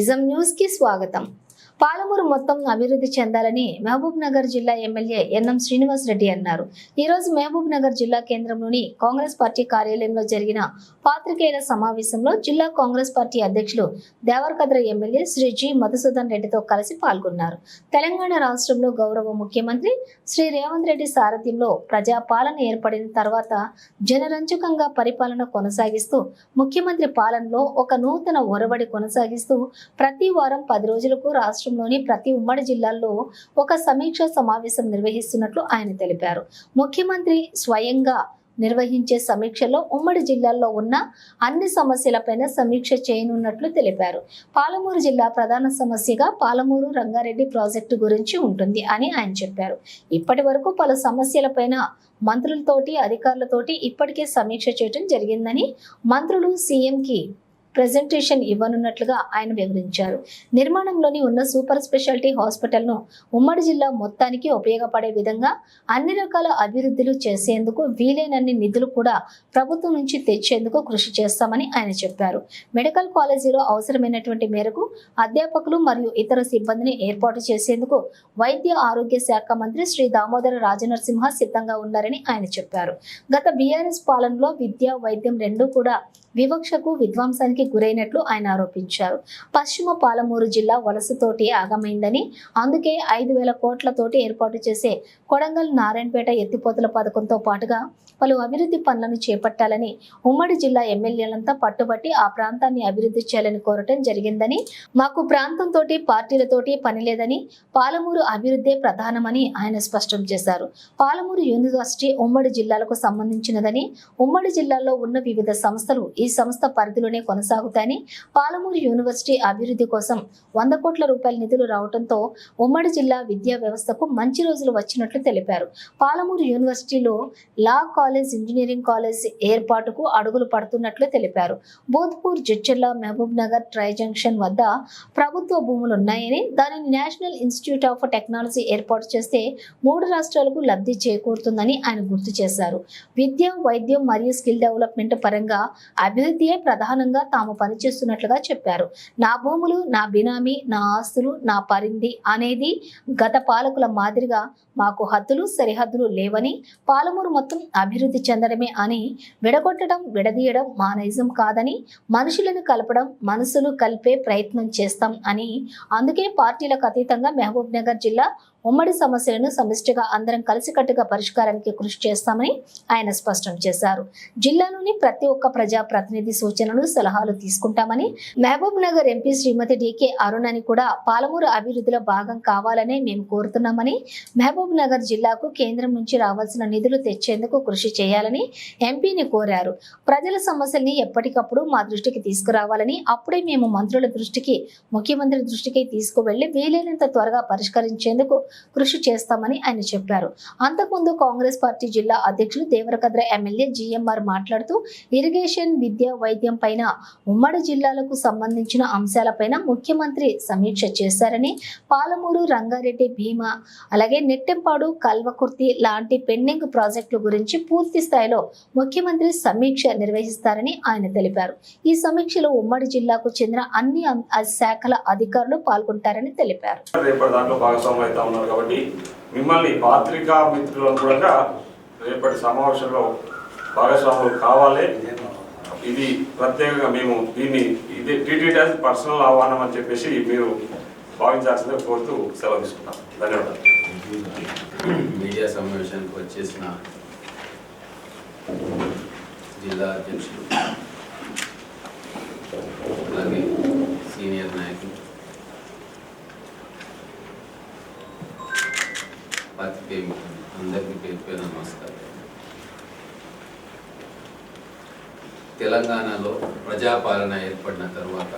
నిజం న్యూస్ కి స్వాగతం. పాలమూరు మొత్తం అభివృద్ధి చెందాలని మహబూబ్ నగర్ జిల్లా ఎమ్మెల్యే ఎన్ఎం శ్రీనివాస్ రెడ్డి అన్నారు. ఈ రోజు మహబూబ్ నగర్ జిల్లా కేంద్రంలోని కాంగ్రెస్ పార్టీ కార్యాలయంలో జరిగిన పాత్రికేయుల సమావేశంలో జిల్లా కాంగ్రెస్ పార్టీ అధ్యక్షులు దేవరకద్ర ఎమ్మెల్యే శ్రీ జి మధుసూదన్ రెడ్డితో కలిసి పాల్గొన్నారు. తెలంగాణ రాష్ట్రంలో గౌరవ ముఖ్యమంత్రి శ్రీ రేవంత్ రెడ్డి సారథ్యంలో ప్రజాపాలన ఏర్పడిన తర్వాత జనరంజకంగా పరిపాలన కొనసాగిస్తూ ముఖ్యమంత్రి పాలనలో ఒక నూతన ఒరవడి కొనసాగిస్తూ ప్రతి వారం 10 రోజులకు రాష్ట్రంలోని ప్రతి ఉమ్మడి జిల్లాల్లో ఒక సమీక్ష సమావేశం నిర్వహిస్తున్నట్లు ఆయన తెలిపారు. ముఖ్యమంత్రి స్వయంగా నిర్వహించే సమీక్షలో ఉమ్మడి జిల్లాల్లో ఉన్న అన్ని సమస్యలపైన సమీక్ష చేయనున్నట్లు తెలిపారు. పాలమూరు జిల్లా ప్రధాన సమస్యగా పాలమూరు రంగారెడ్డి ప్రాజెక్టు గురించి ఉంటుంది అని ఆయన చెప్పారు. ఇప్పటి వరకు పలు సమస్యలపైన మంత్రులతోటి అధికారులతోటి ఇప్పటికే సమీక్ష చేయడం జరిగిందని, మంత్రులు సీఎంకి ప్రెజెంటేషన్ ఇవ్వనున్నట్లుగా ఆయన వివరించారు. నిర్మాణంలోని ఉన్న సూపర్ స్పెషాలిటీ హాస్పిటల్ను ఉమ్మడి జిల్లా మొత్తానికి ఉపయోగపడే విధంగా అన్ని రకాల అభివృద్ధులు చేసేందుకు వీలైనన్ని నిధులు కూడా ప్రభుత్వం నుంచి తెచ్చేందుకు కృషి చేస్తామని ఆయన చెప్పారు. మెడికల్ కాలేజీలో అవసరమైనటువంటి మేరకు అధ్యాపకులు మరియు ఇతర సిబ్బందిని ఏర్పాటు చేసేందుకు వైద్య ఆరోగ్య శాఖ మంత్రి శ్రీ దామోదర రాజనరసింహ సిద్ధంగా ఉన్నారని ఆయన చెప్పారు. గత బీఆర్ఎస్ పాలనలో విద్య, వైద్యం రెండూ కూడా వివక్షకు, విధ్వంసానికి గురైనట్లు ఆయన ఆరోపించారు. పశ్చిమ పాలమూరు జిల్లా వలసతోటి ఆగమైందని, అందుకే 5,000 కోట్లతోటి ఏర్పాటు చేసే కొడంగల్ నారాయణపేట ఎత్తిపోతల పథకంతో పాటుగా పలు అభివృద్ధి పనులను చేపట్టాలని ఉమ్మడి జిల్లా ఎమ్మెల్యేలంతా పట్టుబట్టి ఆ ప్రాంతాన్ని అభివృద్ధి చేయాలని కోరటం జరిగిందని, మాకు ప్రాంతంతో పార్టీలతోటి పని లేదని, పాలమూరు అభివృద్ధే ప్రధానమని ఆయన స్పష్టం చేశారు. పాలమూరు యూనివర్సిటీ ఉమ్మడి జిల్లాలకు సంబంధించినదని, ఉమ్మడి జిల్లాలో ఉన్న వివిధ సంస్థలు ఈ సంస్థ పరిధిలోనే కొనసాగుతాయని, పాలమూరు యూనివర్సిటీ అభివృద్ధి కోసం 100 కోట్ల రూపాయల నిధులు రావడంతో ఉమ్మడి జిల్లా విద్యా వ్యవస్థకు మంచి రోజులు వచ్చినట్లు తెలిపారు. పాలమూరు యూనివర్సిటీలో లా కాలేజ్, ఇంజనీరింగ్ కాలేజ్ ఏర్పాటుకు అడుగులు పడుతున్నట్లు తెలిపారు. బోధ్పూర్, జడ్చర్ల, మహబూబ్ నగర్ ట్రై జంక్షన్ వద్ద ప్రభుత్వ భూములు ఉన్నాయని, దానిని నేషనల్ ఇన్స్టిట్యూట్ ఆఫ్ టెక్నాలజీ ఏర్పాటు చేస్తే 3 రాష్ట్రాలకు లబ్ధి చేకూరుతుందని ఆయన గుర్తు చేశారు. విద్య, వైద్యం మరియు స్కిల్ డెవలప్మెంట్ పరంగా అభివృద్ధియే ప్రధానంగా తాము పనిచేస్తున్నట్లుగా చెప్పారు. నా భూములు, నా బినామీ, నా ఆస్తులు, నా పరింది అనేది గత పాలకుల మాదిరిగా మాకు హద్దులు, సరిహద్దులు లేవని, పాలమూరు మొత్తం అభివృద్ధి చెందడమే అని, విడగొట్టడం, విడదీయడం మా నైజం కాదని, మనుషులను కలపడం, మనసులు కలిపే ప్రయత్నం చేస్తాం అని, అందుకే పార్టీలకు అతీతంగా మహబూబ్ నగర్ జిల్లా ఉమ్మడి సమస్యలను సమిష్టిగా అందరం కలిసికట్టుగా పరిష్కారానికి కృషి చేస్తామని ఆయన స్పష్టం చేశారు. జిల్లాలోని ప్రతి ఒక్క ప్రజా ప్రతినిధి సూచనలు, సలహాలు తీసుకుంటామని, మహబూబ్ నగర్ ఎంపీ శ్రీమతి డికే అరుణని కూడా పాలమూరు అభివృద్ధిలో భాగం కావాలనే మేము కోరుతున్నామని, మహబూబ్ నగర్ జిల్లాకు కేంద్రం నుంచి రావాల్సిన నిధులు తెచ్చేందుకు కృషి చేయాలని ఎంపీని కోరారు. ప్రజల సమస్యల్ని ఎప్పటికప్పుడు మా దృష్టికి తీసుకురావాలని, అప్పుడే మేము మంత్రుల దృష్టికి, ముఖ్యమంత్రి దృష్టికి తీసుకువెళ్లి వీలైనంత త్వరగా పరిష్కరించేందుకు కృషి చేస్తామని ఆయన చెప్పారు. అంతకుముందు కాంగ్రెస్ పార్టీ జిల్లా అధ్యక్షులు దేవరకద్ర ఎమ్మెల్యే జిఎంఆర్ మాట్లాడుతూ, ఇరిగేషన్, విద్య, వైద్యం పైన ఉమ్మడి జిల్లాలకు సంబంధించిన అంశాలపైన ముఖ్యమంత్రి సమీక్ష చేశారని, పాలమూరు, రంగారెడ్డి, భీమా, అలాగే నెట్టెంపాడు, కల్వకుర్తి లాంటి పెండింగ్ ప్రాజెక్టుల గురించి పూర్తి స్థాయిలో ముఖ్యమంత్రి సమీక్ష నిర్వహిస్తారని ఆయన తెలిపారు. ఈ సమీక్షలో ఉమ్మడి జిల్లాకు చెందిన అన్ని శాఖల అధికారులు పాల్గొంటారని తెలిపారు. కాబట్టి మిమ్మల్ని పాత్రికా మిత్రులను కూడా రేపటి సమావేశంలో భాగస్వాములు కావాలి. ఇది ప్రత్యేకంగా మేము దీన్ని ట్రీట్ యాజ్ పర్సనల్ ఆహ్వానం అని చెప్పేసి మీరు భావించాల్సిందే కోరుతూ సెలవు తీసుకుంటాం. ధన్యవాదాలు. మీడియా సమావేశానికి వచ్చేసిన జిల్లా అధ్యక్షులు, అలాగే సీనియర్ నాయకులు, అందరికీ పేరు పేరు నమస్కారం. తెలంగాణలో ప్రజాపాలన ఏర్పడిన తర్వాత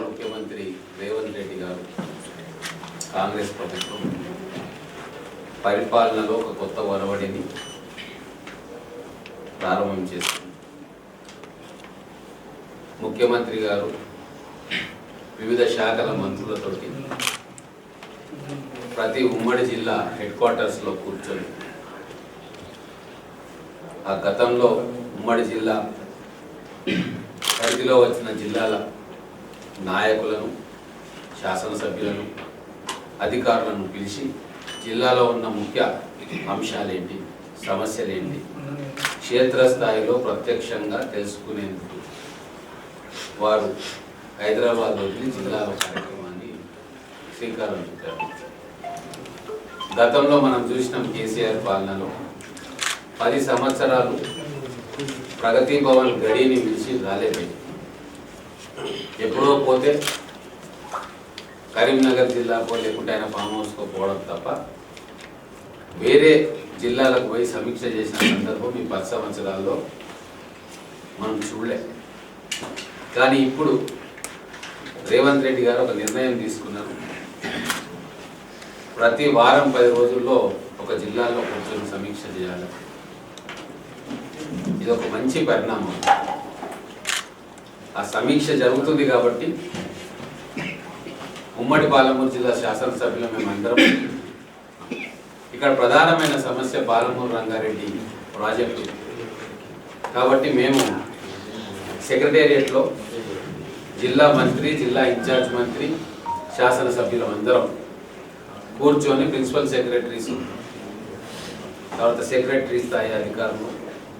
ముఖ్యమంత్రి రేవంత్ రెడ్డి గారు, కాంగ్రెస్ ప్రభుత్వం పరిపాలనలో ఒక కొత్త ఒరవడిని ప్రారంభం చేస్తుంది. ముఖ్యమంత్రి గారు వివిధ శాఖల మంత్రులతోటి ప్రతి ఉమ్మడి జిల్లా హెడ్ క్వార్టర్స్లో కూర్చొని ఆ గతంలో ఉమ్మడి జిల్లా పరిధిలో వచ్చిన జిల్లాల నాయకులను, శాసనసభ్యులను, అధికారులను పిలిచి జిల్లాలో ఉన్న ముఖ్య అంశాలేంటి, సమస్యలేంటి క్షేత్రస్థాయిలో ప్రత్యక్షంగా తెలుసుకునేందుకు వారు హైదరాబాద్ వదిలి జిల్లాలో కార్యక్రమాన్ని శ్రీకారం చుట్టారు. గతంలో మనం చూసినాం కేసీఆర్ పాలనలో 10 సంవత్సరాలు ప్రగతి భవన్ గడిని పిలిచి రాలేదు. ఎప్పుడో పోతే కరీంనగర్ జిల్లాకో లేకుంటే ఆయన ఫామ్ హౌస్కో పోవడం తప్ప వేరే జిల్లాలకు పోయి సమీక్ష చేసిన సందర్భం ఈ 10 సంవత్సరాల్లో మనం చూడలే. కానీ ఇప్పుడు రేవంత్ రెడ్డి గారు ఒక నిర్ణయం తీసుకున్నారు. ప్రతి వారం 10 రోజుల్లో ఒక జిల్లాలో కూర్చొని సమీక్ష చేయాలి. ఇది ఒక మంచి పరిణామం. ఆ సమీక్ష జరుగుతుంది కాబట్టి ఉమ్మడి పాలమూరు జిల్లా శాసనసభ్యులు మేమందరం ఇక్కడ ప్రధానమైన సమస్య పాలమూరు రంగారెడ్డి ప్రాజెక్టు కాబట్టి మేము సెక్రటేరియట్లో జిల్లా మంత్రి, జిల్లా ఇన్ఛార్జ్ మంత్రి, శాసనసభ్యులు అందరం కూర్చొని ప్రిన్సిపల్ సెక్రటరీస్, తర్వాత సెక్రటరీ స్థాయి అధికారులు,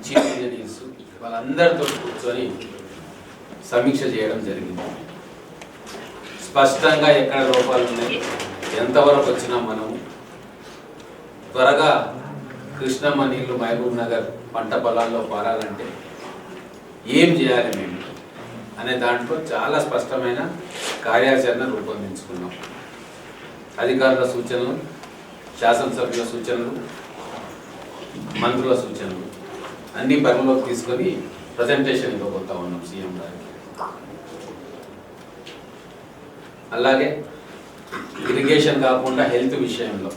చీఫ్ ఇంజనీర్స్ వాళ్ళందరితో కూర్చొని సమీక్ష చేయడం జరిగింది. స్పష్టంగా ఎక్కడ లోపాలు ఉన్నాయి, ఎంతవరకు వచ్చినా మనము త్వరగా కృష్ణమ్మ నీళ్లు మహబూబ్ నగర్ పంట పొలాల్లో పారాలంటే ఏం చేయాలి మేము అనే దాంట్లో చాలా స్పష్టమైన కార్యాచరణ రూపొందించుకున్నాం. అధికారుల సూచనలు, శాసనసభ్యుల సూచనలు, మంత్రుల సూచనలు అన్ని పరిగణలోకి తీసుకొని ప్రజెంటేషన్ ఇవ్వబోతా ఉన్నాం సీఎం గారికి. అలాగే ఇరిగేషన్ కాకుండా హెల్త్ విషయంలో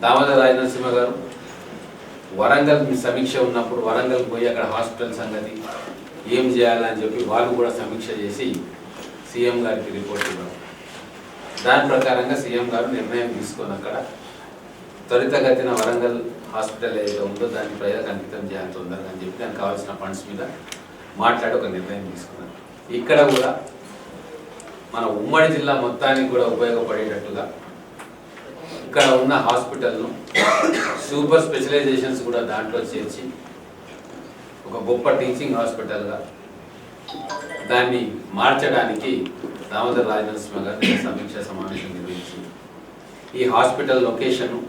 దామోదర రాజనరసింహ గారు వరంగల్ సమీక్ష ఉన్నప్పుడు వరంగల్ పోయి అక్కడ హాస్పిటల్ సంగతి ఏం చేయాలని చెప్పి వాళ్ళు కూడా సమీక్ష చేసి సీఎం గారికి రిపోర్ట్ ఇవ్వడం. దాని ప్రకారంగా సీఎం గారు నిర్ణయం తీసుకొని అక్కడ త్వరితగతిన వరంగల్ హాస్పిటల్ ఏదైతే ఉందో దాన్ని ప్రజలకు అంకితం చేయాలి తొందరగా అని చెప్పి దానికి కావాల్సిన ఫండ్స్ మీద మాట్లాడి ఒక నిర్ణయం తీసుకున్నారు. ఇక్కడ కూడా మన ఉమ్మడి జిల్లా మొత్తానికి కూడా ఉపయోగపడేటట్టుగా ఇక్కడ ఉన్న హాస్పిటల్ను సూపర్ స్పెషలైజేషన్స్ కూడా దాంట్లో చేర్చి ఒక గొప్ప టీచింగ్ హాస్పిటల్గా దాన్ని మార్చడానికి దామోదర రాజనరసింహ గారు సమీక్ష సమావేశం నిర్వహించి ఈ హాస్పిటల్ లొకేషను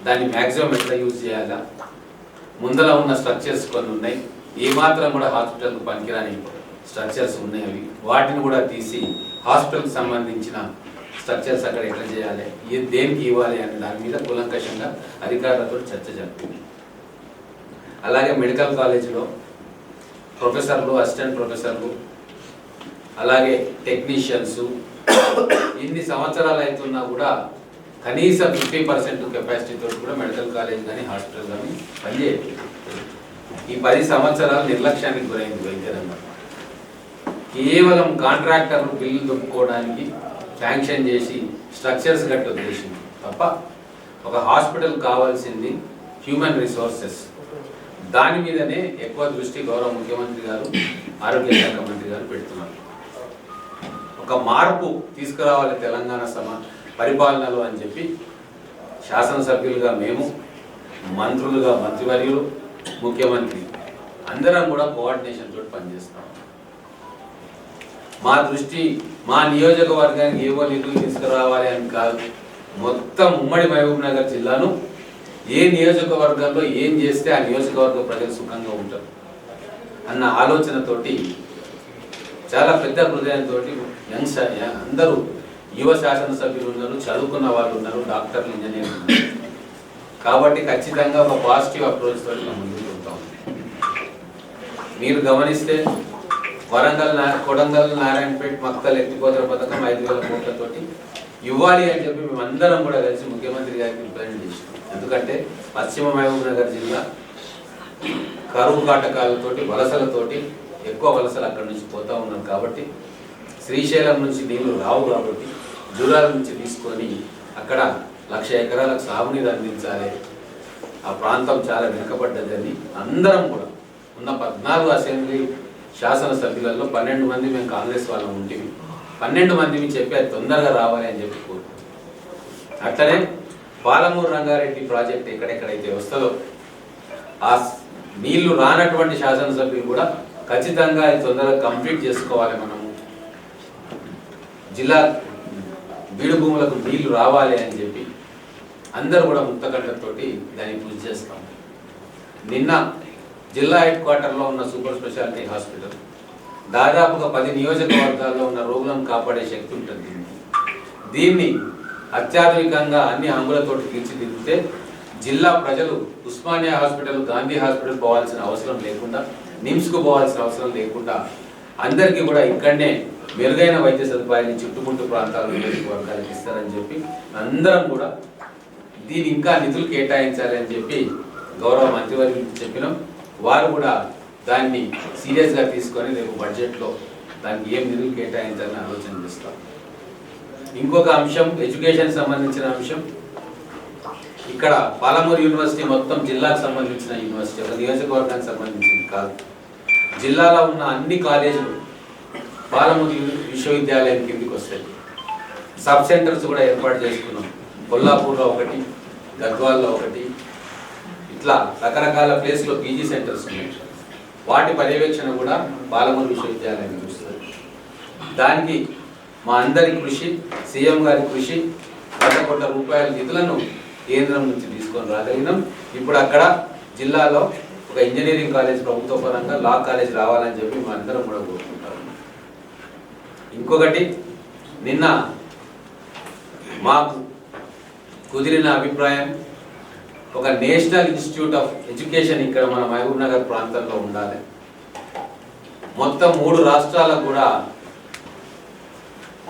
దాన్ని మ్యాక్సిమం ఎట్లా యూజ్ చేయాలా, ముందర ఉన్న స్ట్రక్చర్స్ కొన్ని ఉన్నాయి, ఏమాత్రం కూడా హాస్పిటల్కు పనికిరాని స్ట్రక్చర్స్ ఉన్నాయి, అవి వాటిని కూడా తీసి హాస్పిటల్కి సంబంధించిన స్ట్రక్చర్స్ అక్కడ ఎట్లా చేయాలి, దేనికి ఇవ్వాలి అనే దాని మీద కూలంకషంగా అధికారులతో చర్చ జరిగింది. అలాగే మెడికల్ కాలేజీలో ప్రొఫెసర్లు, అసిస్టెంట్ ప్రొఫెసర్లు, అలాగే టెక్నీషియన్స్ ఇన్ని సంవత్సరాలు అవుతున్నా కూడా కనీసం 50% కెపాసిటీతో కూడా మెడికల్ కాలేజ్ కానీ హాస్పిటల్ కానీ పనిచేయాలి. ఈ 10 సంవత్సరాలు నిర్లక్ష్యానికి గురైంది వైద్య రంగం. కేవలం కాంట్రాక్టర్లు బిల్లు దొప్పుకోవడానికి శాంక్షన్ చేసి స్ట్రక్చర్స్ కట్టి ఉద్దేశింది తప్ప ఒక హాస్పిటల్ కావాల్సింది హ్యూమన్ రిసోర్సెస్. దాని మీదనే ఎక్కువ దృష్టి గౌరవ ముఖ్యమంత్రి గారు, ఆరోగ్య శాఖ మంత్రి గారు పెడుతున్నారు. ఒక మార్పు తీసుకురావాలి తెలంగాణ పరిపాలనలో అని చెప్పి శాసనసభ్యులుగా మేము, మంత్రులుగా మంత్రివర్యులు, ముఖ్యమంత్రి అందరం కూడా కోఆర్డినేషన్ తోటి పనిచేస్తాం. మా దృష్టి మా నియోజకవర్గానికి ఏవో నిధులు తీసుకురావాలి అని కాదు, మొత్తం ఉమ్మడి మహబూబ్ నగర్ జిల్లాను ఏ నియోజకవర్గాల్లో ఏం చేస్తే ఆ నియోజకవర్గ ప్రజలు సుఖంగా ఉంటారు అన్న ఆలోచనతోటి చాలా పెద్ద హృదయంతో అందరూ యువ శాసనసభ్యులు ఉన్నారు, చదువుకున్న వాళ్ళు ఉన్నారు, డాక్టర్లు, ఇంజనీర్లు ఉన్నారు. కాబట్టి ఖచ్చితంగా ఒక పాజిటివ్ అప్రోచ్ తోటి మనం ముందుకు వెళ్తాం. మీరు గమనిస్తే కొడంగల్, నారాయణపేట, మక్తల్ ఎత్తిపోతల పథకం 5,000 కోట్లతోటి ఇవ్వాలి అని చెప్పి మేమందరం కూడా కలిసి ముఖ్యమంత్రి గారికి రిప్రజెంట్ చేసినాం. ఎందుకంటే పశ్చిమ మహబూబ్ నగర్ జిల్లా కరువు కాటకాలతోటి, వలసలతోటి ఎక్కువ వలసలు అక్కడి నుంచి పోతూ ఉన్నారు. కాబట్టి శ్రీశైలం నుంచి నీళ్లు రావు కాబట్టి జూరాల నుంచి తీసుకొని అక్కడ 1,00,000 ఎకరాలకు సాగునీరు అందించాలి. ఆ ప్రాంతం చాలా వెనుకబడ్డదని అందరం కూడా ఉన్న 14 అసెంబ్లీ శాసనసభ్యులలో 12 మంది మేము కాంగ్రెస్ వాళ్ళం ఉంటుంది, 12 మందిని చెప్పి అది తొందరగా రావాలి అని చెప్పి కోరుకుంటున్నాం. అట్లనే పాలమూరు రంగారెడ్డి ప్రాజెక్ట్ ఎక్కడెక్కడైతే వస్తుందో ఆ నీళ్లు రానటువంటి శాసనసభ్యులు కూడా ఖచ్చితంగా అది తొందరగా కంప్లీట్ చేసుకోవాలి. మనము జిల్లా బీడు భూములకు నీళ్లు రావాలి అని చెప్పి అందరూ కూడా ముక్తకంఠతోటి దాన్ని కృషి చేస్తాం. నిన్న జిల్లా హెడ్ క్వార్టర్లో ఉన్న సూపర్ స్పెషాలిటీ హాస్పిటల్ దాదాపుగా 10 నియోజకవర్గాల్లో ఉన్న రోగులను కాపాడే శక్తి ఉంటుంది. దీన్ని అత్యాధునికంగా అన్ని హంగులతోటి తీర్చిదిద్దితే జిల్లా ప్రజలు ఉస్మానియా హాస్పిటల్, గాంధీ హాస్పిటల్ పోవాల్సిన అవసరం లేకుండా, నిమ్స్కు పోవాల్సిన అవసరం లేకుండా అందరికీ కూడా ఇక్కడనే మెరుగైన వైద్య సదుపాయాన్ని చుట్టుముట్టు ప్రాంతాల నియోజకవర్గాలకు ఇస్తారని చెప్పి అందరం కూడా దీని ఇంకా నిధులు కేటాయించాలి అని చెప్పి గౌరవ మంత్రివర్యులకు చెప్పినాం. వారు కూడా దాన్ని సీరియస్గా తీసుకొని రేపు బడ్జెట్లో దానికి ఏం నిధులు కేటాయించాలని ఆలోచన చేస్తాం. ఇంకొక అంశం ఎడ్యుకేషన్ సంబంధించిన అంశం. ఇక్కడ పాలమూరు యూనివర్సిటీ మొత్తం జిల్లాకు సంబంధించిన యూనివర్సిటీ, ఒక నియోజకవర్గానికి సంబంధించింది కాదు. జిల్లాలో ఉన్న అన్ని కాలేజీలు పాలమూరు విశ్వవిద్యాలయం కిందికి వస్తాయి. సబ్ సెంటర్స్ కూడా ఏర్పాటు చేసుకున్నాం. కొల్లాపూర్లో ఒకటి, గద్వాల్లో ఒకటి, ఇట్లా రకరకాల ప్లేస్లో పీజీ సెంటర్స్ ఉన్నాయి. వాటి పర్యవేక్షణ కూడా పాలమూరు విశ్వవిద్యాలయం చూస్తుంది. దానికి మా అందరి కృషి, సీఎం గారి కృషి, 100 కోట్ల రూపాయల నిధులను కేంద్రం నుంచి తీసుకొని రాగలిగినాం. ఇప్పుడు అక్కడ జిల్లాలో ఒక ఇంజనీరింగ్ కాలేజ్ ప్రభుత్వ పరంగా, లా కాలేజ్ రావాలని చెప్పి మేము అందరం కూడా కోరుకుంటాము. ఇంకొకటి, నిన్న మాకు కుదిరిన అభిప్రాయం, ఒక నేషనల్ ఇన్స్టిట్యూట్ ఆఫ్ ఎడ్యుకేషన్ ఇక్కడ మన మహబూబ్ నగర్ ప్రాంతంలో ఉండాలి. మొత్తం 3 రాష్ట్రాలకు కూడా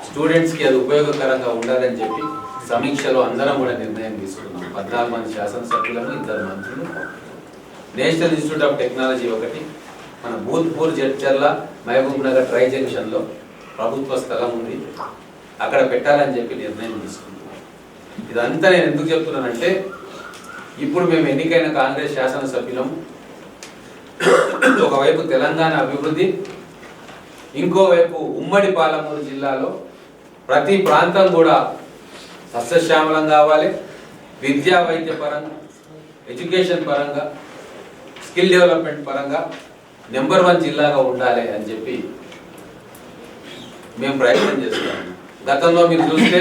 స్టూడెంట్స్కి అది ఉపయోగకరంగా ఉండాలని చెప్పి సమీక్షలో అందరం కూడా నిర్ణయం తీసుకున్నాం. 14 మంది శాసనసభ్యులను, 2 మంత్రులు. నేషనల్ ఇన్స్టిట్యూట్ ఆఫ్ టెక్నాలజీ ఒకటి మన భూత్పూర్, జడ్చర్ల, మహబూబ్ నగర్ ట్రై జంక్షన్లో ప్రభుత్వ స్థలం ఉంది, అక్కడ పెట్టాలని చెప్పి నిర్ణయం తీసుకున్నాం. ఇదంతా నేను ఎందుకు చెప్తున్నానంటే, ఇప్పుడు మేము ఎన్నికైన కాంగ్రెస్ శాసనసభ్యులం, ఒకవైపు తెలంగాణ అభివృద్ధి, ఇంకోవైపు ఉమ్మడి పాలమూరు జిల్లాలో ప్రతి ప్రాంతం కూడా సస్యశ్యామలం కావాలి. విద్యా వైద్య పరంగా, ఎడ్యుకేషన్ పరంగా, స్కిల్ డెవలప్మెంట్ పరంగా నెంబర్ 1 జిల్లాగా ఉండాలి అని చెప్పి మేము ప్రయత్నం చేస్తున్నాము. గతంలో మీరు చూస్తే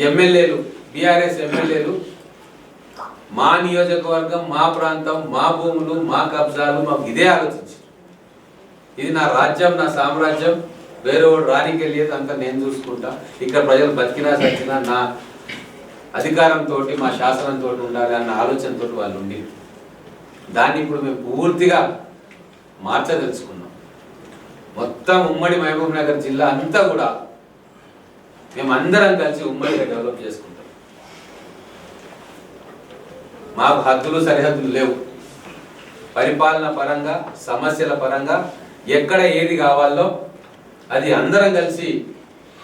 ఎమ్మెల్యేలు, బీఆర్ఎస్ ఎమ్మెల్యేలు మా నియోజకవర్గం, మా ప్రాంతం, మా భూములు, మా కబ్జాలు, మాకు ఇదే ఆలోచించి, ఇది నా రాజ్యం, నా సామ్రాజ్యం, వేరే వాడు రానికి వెళ్ళేది అంతా నేను చూసుకుంటా, ఇక్కడ ప్రజలు బతికినా సచ్చినా నా అధికారంతో, మా శాసనంతో ఉండాలి అన్న ఆలోచనతో వాళ్ళు ఉండి, దాన్ని ఇప్పుడు మేము పూర్తిగా మార్చదలుచుకున్నాం. మొత్తం ఉమ్మడి మహబూబ్ నగర్ జిల్లా అంతా కూడా మేము అందరం కలిసి ఉమ్మడిగా డెవలప్ చేసుకుంటాం. మాకు హద్దులు సరిహద్దులు లేవు. పరిపాలన పరంగా, సమస్యల పరంగా ఎక్కడ ఏది కావాలో అది అందరం కలిసి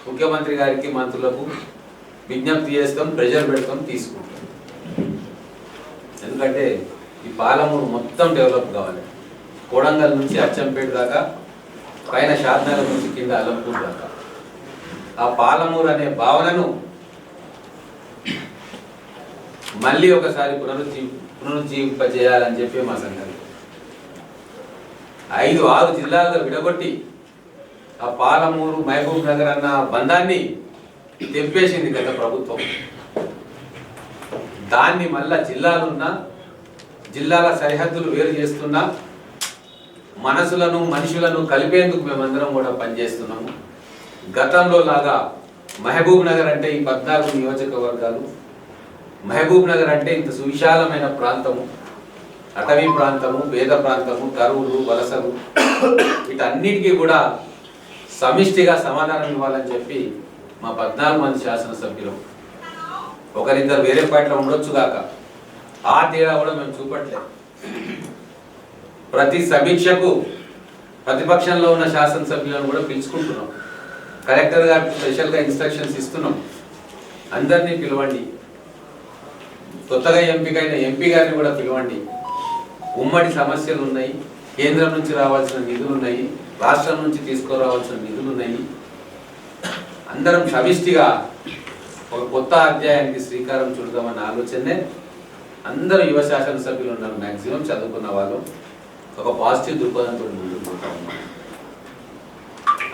ముఖ్యమంత్రి గారికి, మంత్రులకు విజ్ఞప్తి చేస్తాం, ప్రెజర్ పెడతాం, తీసుకుంటాం. ఎందుకంటే ఈ పాలమూరు మొత్తం డెవలప్ కావాలి. కోడంగల్ నుంచి అచ్చంపేట దాకా, పైన షాద్నగర్ నుంచి కింద అలంపూర్ దాకా ఆ పాలమూరు అనే భావనను మళ్ళీ ఒకసారి పునరుజ్జీవింపజేయాలని చెప్పి మా సంకల్పం. 5-6 జిల్లాలుగా విడగొట్టి ఆ పాలమూరు, మహబూబ్ నగర్ అన్న బంధాన్ని తెంపేసింది గత ప్రభుత్వం. దాన్ని మళ్ళా జిల్లాలున్నా, జిల్లాల సరిహద్దులు వేరు చేస్తున్నా, మనసులను, మనుషులను కలిపేందుకు మేమందరం కూడా పనిచేస్తున్నాము. గతంలో లాగా మహబూబ్ నగర్ అంటే ఈ 14 నియోజకవర్గాలు, మహబూబ్ నగర్ అంటే ఇంత సువిశాలమైన ప్రాంతము, అటవీ ప్రాంతము, పేద ప్రాంతము, కరువులు, వలసలు, వీటన్నిటికీ కూడా సమిష్టిగా సమాధానం ఇవ్వాలని చెప్పి మా 14 మంది శాసనసభ్యులు, ఒకరిద్దరు వేరే పార్టీలో ఉండొచ్చు కాక, ఆ తేడా కూడా మేము చూపట్లేదు. ప్రతి సమీక్షకు ప్రతిపక్షంలో ఉన్న శాసనసభ్యులను కూడా పిలుచుకుంటున్నాం. కలెక్టర్ గారికి స్పెషల్గా ఇన్స్ట్రక్షన్స్ ఇస్తున్నాం, అందరినీ పిలవండి, కొత్తగా ఎంపికైన ఎంపీ గారిని కూడా పిలవండి, ఉమ్మడి సమస్యలు ఉన్నాయి, కేంద్రం నుంచి రావాల్సిన నిధులు ఉన్నాయి, రాష్ట్రం నుంచి తీసుకురావాల్సిన నిధులు ఉన్నాయి. అందరం సమిష్టిగా ఒక కొత్త అధ్యాయానికి శ్రీకారం చుడదామన్న ఆలోచనే అందరూ యువ శాసనసభ్యులు ఉన్నారు, మ్యాక్సిమం చదువుకున్న వాళ్ళు ఒక పాజిటివ్ దృక్పథంతో ముందుకు పోతా ఉన్నారు.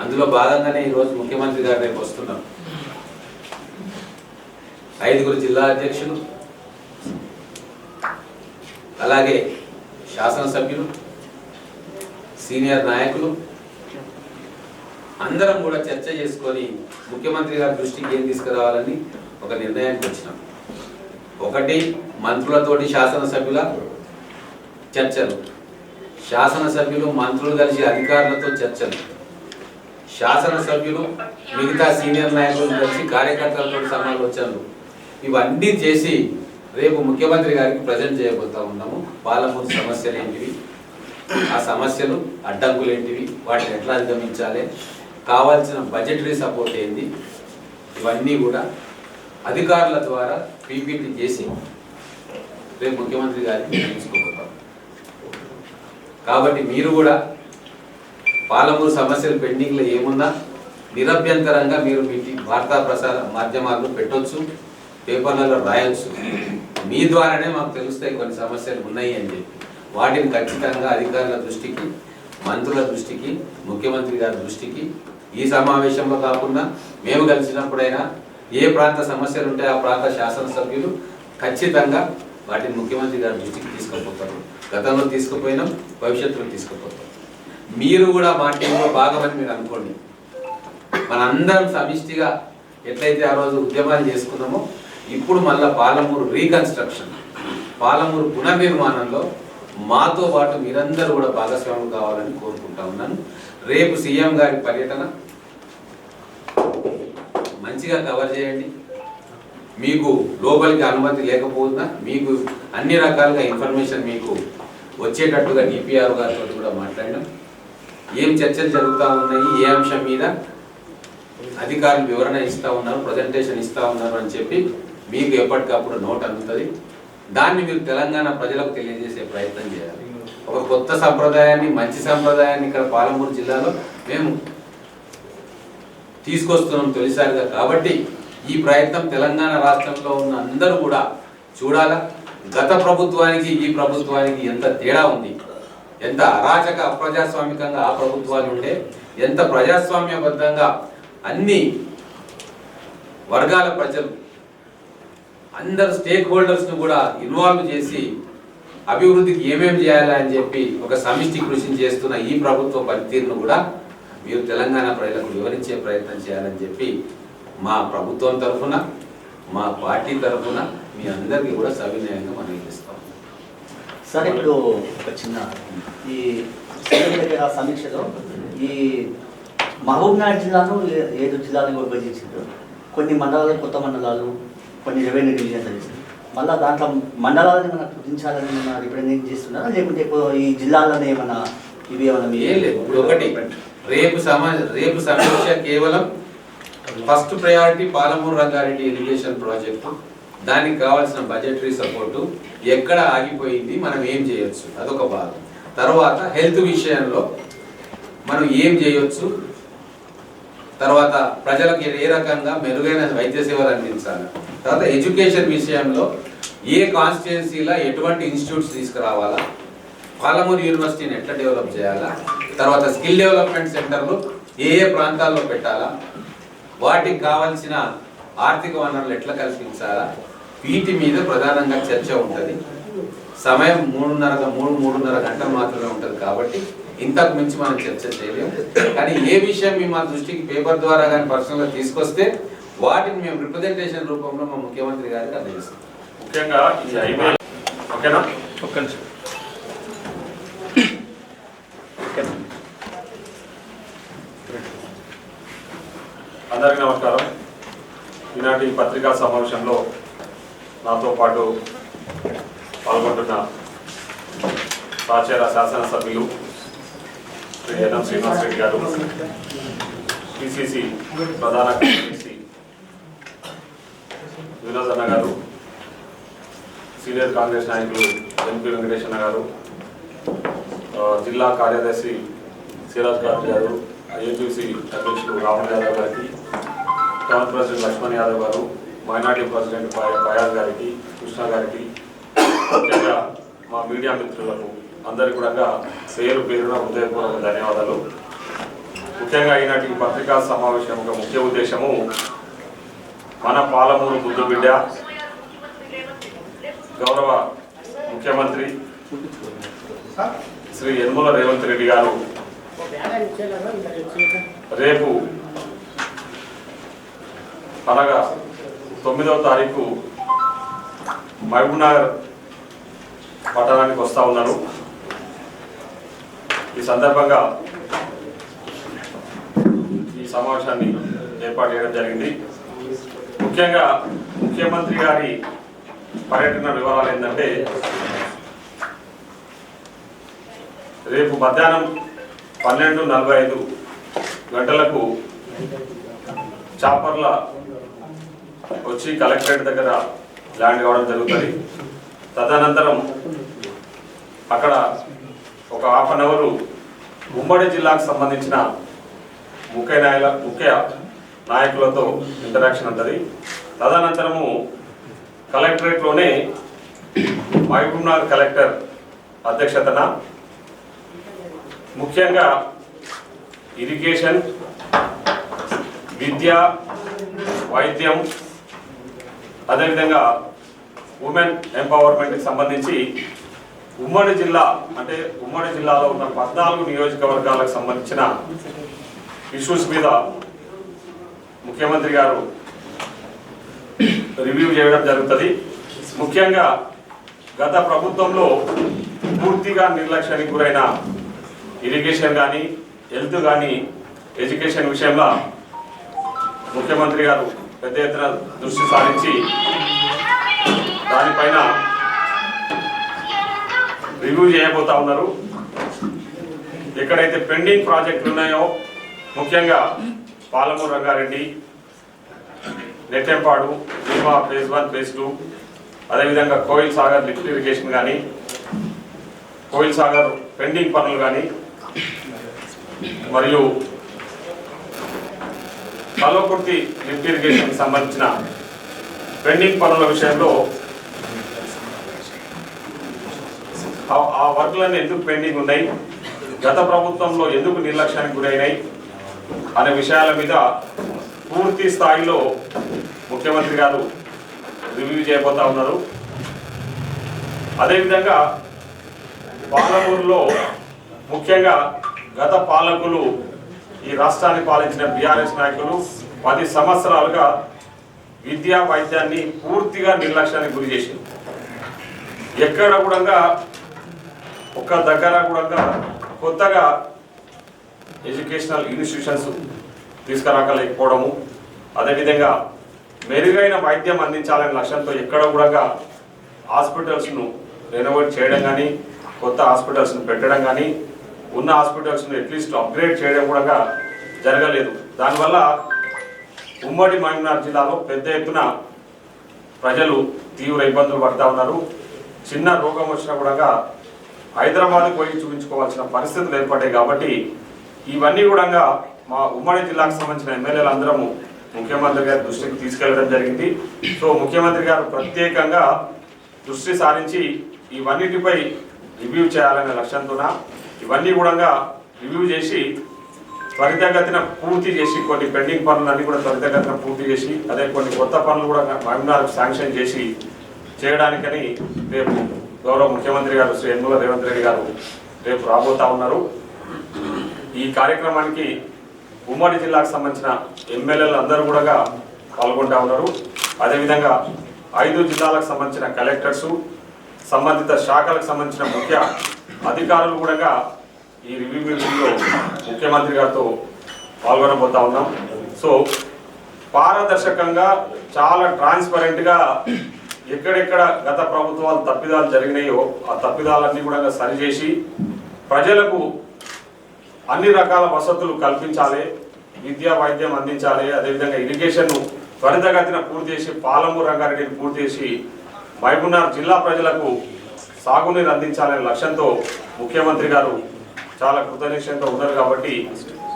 అందులో భాగంగానే ఈరోజు ముఖ్యమంత్రి గారు రేపు వస్తున్నారు. 5 జిల్లా అధ్యక్షులు, అలాగే శాసనసభ్యులు, సీనియర్ నాయకులు అందరం కూడా చర్చ చేసుకొని ముఖ్యమంత్రి గారి దృష్టికి ఏం తీసుకురావాలని ఒక నిర్ణయానికి వచ్చినాం. ఒకటి, మంత్రులతోటి శాసనసభ్యుల చర్చలు, శాసనసభ్యులు మంత్రులు కలిసి అధికారులతో చర్చలు, శాసనసభ్యులు మిగతా సీనియర్ నాయకులు కలిసి కార్యకర్తలతో సమాలోచనలు, ఇవన్నీ చేసి రేపు ముఖ్యమంత్రి గారికి ప్రజెంట్ చేయబోతా ఉన్నాము. పాలమూరు సమస్యలు ఏంటివి, ఆ సమస్యలు అడ్డంకులు ఏంటివి, వాటిని ఎట్లా అధిగమించాలి, కావాల్సిన బడ్జెటరీ సపోర్ట్ ఏంది, ఇవన్నీ కూడా అధికారుల ద్వారా పీపీటీ చేసి రేపు ముఖ్యమంత్రి గారికి తీసుకోబోతాం. కాబట్టి మీరు కూడా పాలమూరు సమస్యలు పెండింగ్లో ఏమున్నా నిరభ్యంతరంగా మీరు వార్తా ప్రసార మాధ్యమాల్లో పెట్టొచ్చు, పేపర్లలో రాయొచ్చు. మీ ద్వారానే మాకు తెలుస్తాయి కొన్ని సమస్యలు ఉన్నాయి అని చెప్పి. వాటిని ఖచ్చితంగా అధికారుల దృష్టికి, మంత్రుల దృష్టికి, ముఖ్యమంత్రి గారి దృష్టికి ఈ సమావేశంలో కాకుండా మేము కలిసినప్పుడైనా ఏ ప్రాంత సమస్యలు ఉంటే ఆ ప్రాంత శాసనసభ్యులు ఖచ్చితంగా వాటిని ముఖ్యమంత్రి గారి దృష్టికి తీసుకుపోతారు. గతంలో తీసుకుపోయినాం, భవిష్యత్తులో తీసుకుపోతాం. మీరు కూడా మా టీంలో భాగమని మీరు అనుకోండి. మనందరం సమిష్టిగా ఎట్లయితే ఆ రోజు ఉద్యమాలు చేసుకున్నామో ఇప్పుడు మళ్ళీ పాలమూరు రీకన్స్ట్రక్షన్, పాలమూరు పునర్నిర్మాణంలో మాతో పాటు మీరందరూ కూడా భాగస్వాములు కావాలని కోరుకుంటా ఉన్నాను. రేపు సీఎం గారి పర్యటన మంచిగా కవర్ చేయండి. మీకు లోపలికి అనుమతి లేకపోతున్నా మీకు అన్ని రకాలుగా ఇన్ఫర్మేషన్ మీకు వచ్చేటట్టుగా డిపిఆర్ గారితో కూడా మాట్లాడినాం. ఏం చర్చలు జరుగుతూ ఉన్నాయి, ఏ అంశం మీద అధికారులు వివరణ ఇస్తూ ఉన్నారు, ప్రజెంటేషన్ ఇస్తూ ఉన్నారు అని చెప్పి మీకు ఎప్పటికప్పుడు నోట్ అందుతుంది. దాన్ని మీరు తెలంగాణ ప్రజలకు తెలియజేసే ప్రయత్నం చేయాలి. ఒక కొత్త సంప్రదాయాన్ని, మంచి సంప్రదాయాన్ని ఇక్కడ పాలమూరు జిల్లాలో మేము తీసుకొస్తున్నాం తొలిసారిగా. కాబట్టి ఈ ప్రయత్నం తెలంగాణ రాష్ట్రంలో ఉన్న అందరూ కూడా చూడాలా. గత ప్రభుత్వానికి ఈ ప్రభుత్వానికి ఎంత తేడా ఉంది, ఎంత అరాచక అప్రజాస్వామికంగా ఆ ప్రభుత్వాలు ఉంటే, ఎంత ప్రజాస్వామ్యబద్ధంగా అన్ని వర్గాల ప్రజలు అందరు స్టేక్ హోల్డర్స్ను కూడా ఇన్వాల్వ్ చేసి అభివృద్ధికి ఏమేమి చేయాలి అని చెప్పి ఒక సమిష్టి కృషి చేస్తున్న ఈ ప్రభుత్వ పనితీరును కూడా మీరు తెలంగాణ ప్రజలకు వివరించే ప్రయత్నం చేయాలని చెప్పి మా ప్రభుత్వం తరఫున, మా పార్టీ తరఫున మీ అందరికీ కూడా సవినయంగా మనం ఇస్తాం. సార్, ఇప్పుడు ఒక చిన్న ఈ సమీక్షలో ఈ మహబూబ్నగర్ జిల్లాను 7 జిల్లాలను విభజించారు. కొన్ని మండలాలు కొత్త మండలాలు, కొన్ని రెవెన్యూ డివిజన్స్ చేస్తారు. మళ్ళీ దాంట్లో మండలాలని మనం కుదించాలని ఏమన్నా రిప్రజెంట్ చేస్తున్నారా, లేకుంటే ఈ జిల్లాలోనే ఏమన్నా ఇవి ఏమన్నా ఏం లేదు. ఒకటి, రేపు సమీక్ష కేవలం first priority Palamuru Rangareddy irrigation project, దానికి కావాల్సిన బడ్జెటరీ సపోర్టు, ఎక్కడ ఆగిపోయింది, మనం ఏం చేయొచ్చు, అదొక భాగం. తర్వాత హెల్త్ విషయంలో మనం ఏం చేయొచ్చు, తర్వాత ప్రజలకు ఏ రకంగా మెరుగైన వైద్య సేవలు అందించాలి, తర్వాత ఎడ్యుకేషన్ విషయంలో ఏ కాన్స్టిట్యున్సీలో ఎటువంటి ఇన్స్టిట్యూట్స్ తీసుకురావాలా, పాలమూరు యూనివర్సిటీని ఎట్లా డెవలప్ చేయాలా, తర్వాత స్కిల్ డెవలప్మెంట్ సెంటర్లు ఏ ప్రాంతాల్లో పెట్టాలా, వాటికి కావాల్సిన ఆర్థిక వనరులు ఎట్లా కల్పించాలా, వీటి మీద ప్రధానంగా చర్చ ఉంటుంది. సమయం 3.5 గంటలు మాత్రమే ఉంటుంది. కాబట్టి ఇంతకు మించి మనం చర్చ చేయలేము. కానీ ఏ విషయం మీ మా దృష్టికి పేపర్ ద్వారా కానీ పర్సనల్గా తీసుకొస్తే వాటిని మేము రిప్రజెంటేషన్ రూపంలో మా ముఖ్యమంత్రి గారికి అందజేస్తాం. ముఖ్యంగా ఈ హైవే ఓకేనా? ఒక్క నిమిషం. అందరికీ నమస్కారం. ఈనాటి పత్రికా సమావేశంలో నాతో పాటు పాల్గొంటున్న సాచేర శాసనసభ్యులు శ్రీ ఎన్ఎం శ్రీనివాస్ రెడ్డి గారు, పిసిసి ప్రధాన కార్యదర్శి వినోద్ అన్న గారు, సీనియర్ కాంగ్రెస్ నాయకులు ఎంపీ వెంకటేష్ అన్న గారు, జిల్లా కార్యదర్శి సిరాజ్ గారు, ఏపీసీ అధ్యక్షుడు రాహుల్ యాదవ్ గారికి, టౌన్ ప్రెసిడెంట్ లక్ష్మణ్ యాదవ్ గారు, మైనార్టీ ప్రెసిడెంట్ ఫయాజ్ గారికి, కృష్ణ గారికి, ముఖ్యంగా మా మీడియా మిత్రులకు అందరికీ కూడా పేరు పేరున హృదయపూర్వక ధన్యవాదాలు. ముఖ్యంగా ఈనాటి పత్రికా సమావేశం యొక్క ముఖ్య ఉద్దేశము మన పాలమూరు ముద్దుబిడ్డ గౌరవ ముఖ్యమంత్రి శ్రీ యనమల రేవంత్ రెడ్డి గారు రేపు అనగా 9వ తారీఖు మహబూబ్నగర్ పట్టణానికి వస్తూ ఉన్నారు. ఈ సందర్భంగా ఈ సమావేశాన్ని ఏర్పాటు చేయడం జరిగింది. ముఖ్యంగా ముఖ్యమంత్రి గారి పర్యటన వివరాలు ఏంటంటే, రేపు మధ్యాహ్నం 12:45 గంటలకు చాపర్ల వచ్చి కలెక్టరేట్ దగ్గర ల్యాండ్ కావడం జరుగుతుంది. తదనంతరం అక్కడ ఒక హాఫ్ అన్ అవర్ ఉమ్మడి జిల్లాకు సంబంధించిన ముఖ్య నాయకులతో ఇంటరాక్షన్ ఉంటుంది. తదనంతరము కలెక్టరేట్లోనే మహబూబ్నగర్ కలెక్టర్ అధ్యక్షతన ముఖ్యంగా ఇరిగేషన్, విద్య, వైద్యం, అదేవిధంగా ఉమెన్ ఎంపవర్మెంట్కి సంబంధించి ఉమ్మడి జిల్లాలో ఉన్న 14 నియోజకవర్గాలకు సంబంధించిన ఇష్యూస్ మీద ముఖ్యమంత్రి గారు రివ్యూ చేయడం జరుగుతుంది. ముఖ్యంగా గత ప్రభుత్వంలో పూర్తిగా నిర్లక్ష్యానికి గురైన ఇరిగేషన్ కానీ, హెల్త్ కానీ, ఎడ్యుకేషన్ విషయంలో ముఖ్యమంత్రి గారు పెద్ద ఎత్తున దృష్టి సారించి దానిపైన రివ్యూ చేయబోతా ఉన్నారు. ఎక్కడైతే పెండింగ్ ప్రాజెక్టులు ఉన్నాయో, ముఖ్యంగా పాలమూరు రంగారెడ్డి, నెట్టెంపాడు, భీమా ఫేజ్ 1, ఫేజ్ 2, అదేవిధంగా కోయిల్ సాగర్ లిఫ్ట్ ఇరిగేషన్ కానీ, కోయిల్ సాగర్ పెండింగ్ పనులు కానీ, మరియు కల్వకుర్తి లిఫ్ట్ ఇరిగేషన్కి సంబంధించిన పెండింగ్ పనుల విషయంలో ఆ వర్క్లన్నీ ఎందుకు పెండింగ్ ఉన్నాయి, గత ప్రభుత్వంలో ఎందుకు నిర్లక్ష్యానికి గురైనాయి అనే విషయాల మీద పూర్తి స్థాయిలో ముఖ్యమంత్రి గారు రివ్యూ చేయబోతా ఉన్నారు. అదేవిధంగా పాలమూరులో ముఖ్యంగా గత పాలకులు, ఈ రాష్ట్రాన్ని పాలించిన బీఆర్ఎస్ నాయకులు 10 సంవత్సరాలుగా విద్యా వైద్యాన్ని పూర్తిగా నిర్లక్ష్యానికి గురి చేసింది. ఎక్కడ కూడా ఒక్క దగ్గర కూడా కొత్తగా ఎడ్యుకేషనల్ ఇన్స్టిట్యూషన్స్ తీసుకురాకలేకపోవడము, అదేవిధంగా మెరుగైన వైద్యం అందించాలనే లక్ష్యంతో ఎక్కడ కూడా హాస్పిటల్స్ను రెనోవేట్ చేయడం కానీ, కొత్త హాస్పిటల్స్ను పెట్టడం కానీ, ఉన్న హాస్పిటల్స్ను అట్లీస్ట్ అప్గ్రేడ్ చేయడం కూడా జరగలేదు. దానివల్ల ఉమ్మడి మహబూబ్నగర్ జిల్లాలో పెద్ద ఎత్తున ప్రజలు తీవ్ర ఇబ్బందులు పడుతూ ఉన్నారు. చిన్న రోగం వచ్చినా కూడా హైదరాబాద్కి పోయి చూపించుకోవాల్సిన పరిస్థితులు ఏర్పడ్డాయి. కాబట్టి ఇవన్నీ కూడా మా ఉమ్మడి జిల్లాకు సంబంధించిన ఎమ్మెల్యేలు అందరము ముఖ్యమంత్రి గారి దృష్టికి తీసుకెళ్లడం జరిగింది. సో ముఖ్యమంత్రి గారు ప్రత్యేకంగా దృష్టి సారించి ఇవన్నిటిపై రివ్యూ చేయాలనే లక్ష్యంతో ఇవన్నీ కూడా రివ్యూ చేసి త్వరితగతిన పూర్తి చేసి, కొన్ని పెండింగ్ పనులన్నీ కూడా త్వరితగతిన పూర్తి చేసి, అదే కొన్ని కొత్త పనులు కూడా మహబూబ్నగర్కు శాంక్షన్ చేసి చేయడానికని రేపు గౌరవ ముఖ్యమంత్రి గారు శ్రీ యనమల రేవంత్ రెడ్డి గారు రేపు రాబోతా ఉన్నారు. ఈ కార్యక్రమానికి ఉమ్మడి జిల్లాకు సంబంధించిన ఎమ్మెల్యేలు అందరూ కూడా పాల్గొంటూ ఉన్నారు. అదేవిధంగా 5 జిల్లాలకు సంబంధించిన కలెక్టర్సు, సంబంధిత శాఖలకు సంబంధించిన ముఖ్య అధికారులు కూడా ఈ రివ్యూ మీటింగ్లో ముఖ్యమంత్రి గారితో పాల్గొనబోతా ఉన్నాం. సో పారదర్శకంగా, చాలా ట్రాన్స్పరెంట్గా ఎక్కడెక్కడ గత ప్రభుత్వాలు తప్పిదాలు జరిగినాయో ఆ తప్పిదాలన్నీ కూడా సరిచేసి ప్రజలకు అన్ని రకాల వసతులు కల్పించాలి, విద్యా వైద్యం అందించాలి, అదేవిధంగా ఇరిగేషన్ను త్వరితగతిన పూర్తి చేసి, పాలమూరు రంగారెడ్డిని పూర్తి చేసి మహబూబ్నగర్ జిల్లా ప్రజలకు సాగునీరు అందించాలనే లక్ష్యంతో ముఖ్యమంత్రి గారు చాలా కృతనిశ్చయంతో ఉన్నారు కాబట్టి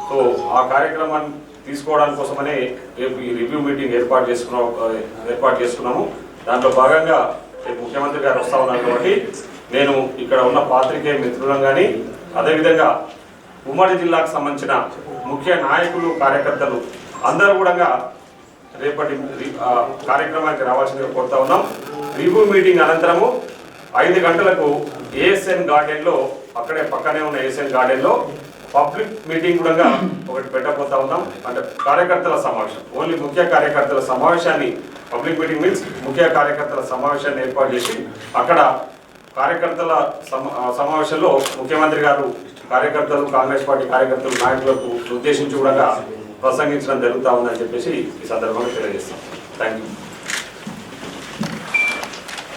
సో ఆ కార్యక్రమాన్ని తీసుకోవడానికి కోసమనే రేపు ఈ రివ్యూ మీటింగ్ ఏర్పాటు చేసుకున్నాము. దాంట్లో భాగంగా రేపు ముఖ్యమంత్రి గారు వస్తూ ఉన్నారు కాబట్టి నేను ఇక్కడ ఉన్న పాత్రికేయ మిత్రులను కానీ అదేవిధంగా ఉమ్మడి జిల్లాకు సంబంధించిన ముఖ్య నాయకులు కార్యకర్తలు అందరూ కూడా రేపటి కార్యక్రమానికి రావాల్సిందిగా కోరుతా ఉన్నాం. రివ్యూ మీటింగ్ అనంతరము 5 గంటలకు ఏఎస్ఎన్ గార్డెన్లో, అక్కడే పక్కనే ఉన్న ఏఎస్ఎన్ గార్డెన్లో పబ్లిక్ మీటింగ్ కూడా ఒకటి పెట్టబోతా ఉన్నాం. అంటే కార్యకర్తల సమావేశం, ఓన్లీ ముఖ్య కార్యకర్తల సమావేశాన్ని, పబ్లిక్ మీటింగ్ మీన్స్ ముఖ్య కార్యకర్తల సమావేశాన్ని ఏర్పాటు చేసి అక్కడ కార్యకర్తల సమావేశంలో ముఖ్యమంత్రి గారు కార్యకర్తలు, కాంగ్రెస్ పార్టీ కార్యకర్తలు, నాయకులకు ఉద్దేశించి కూడా ప్రసంగించడం జరుగుతూ ఉందని చెప్పేసి ఈ సందర్భంగా తెలియజేస్తాం. Thank you.